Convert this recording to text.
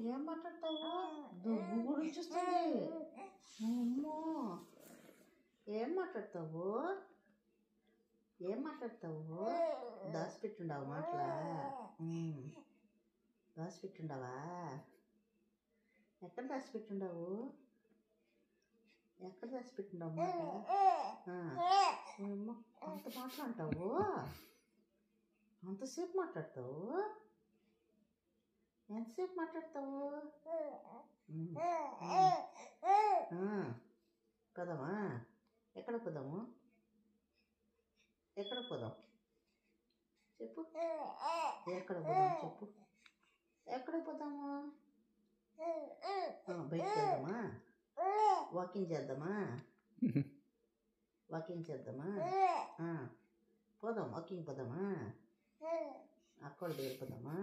ఏం మాట్లాడతావు? దుగ్గు గురించి వస్తుంది. అమ్మో, ఏం మాట్లాడతావు? ఏం మాట్లాడతావు? దాచిపెట్టుండవు మాటలా? దాచిపెట్టుండవా? ఎక్కడ దాచిపెట్టుండవు? ఎక్కడ దాచిపెట్టుండవు మాట? ఏమో అంత మాట్లాడతావు? అంతసేపు మాట్లాడతావు? ఎంతసేపు మాట్లాడతావు? పోదామా? ఎక్కడ పోదాము? ఎక్కడ పోదాం చెప్పు? ఎక్కడ పోదాం చెప్పు? ఎక్కడ పోదాము? బయటికి వెళ్దామా? వాకింగ్ చేద్దామా? వాకింగ్ చేద్దామా? పోదాం, వాకింగ్ పోదామా? అక్కడ దగ్గర పోదామా?